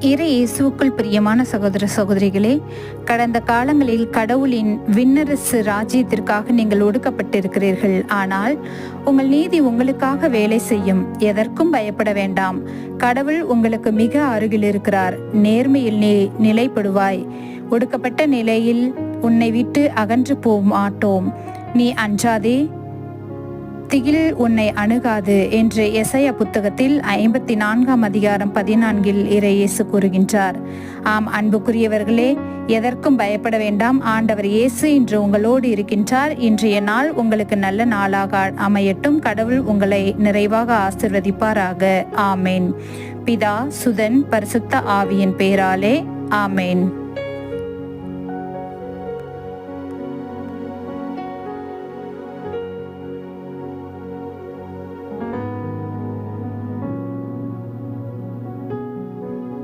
இறை இயேசுவுக்குள் பிரியமான சகோதர சகோதரிகளே, கடந்த காலங்களில் கடவுளின் விண்ணரசு ராஜ்யத்திற்காக நீங்கள் ஒடுக்கப்பட்டிருக்கிறீர்கள். ஆனால் உங்கள் நீதி உங்களுக்காக வேலை செய்யும். எதற்கும் பயப்பட வேண்டாம். கடவுள் உங்களுக்கு மிக அருகில் இருக்கிறார். நேர்மையில் நீ நிலைப்படுவாய். ஒடுக்கப்பட்ட நிலையில் உன்னை விட்டு அகன்று போக மாட்டோம். நீ அஞ்சாதே, திகில் உன்னை அணுகாது என்று எசையா புத்தகத்தில் 54 அதிகாரம் 14 இறை இயேசு கூறுகின்றார். ஆம் அன்புக்குரியவர்களே, எதற்கும் பயப்பட வேண்டாம். ஆண்டவர் இயேசு இன்று உங்களோடு இருக்கின்றார். இன்றைய நாள் உங்களுக்கு நல்ல நாளாக அமையட்டும். கடவுள் உங்களை நிறைவாக ஆசிர்வதிப்பாராக. ஆமேன். பிதா, சுதன், பரிசுத்த ஆவியின் பெயராலே ஆமேன்.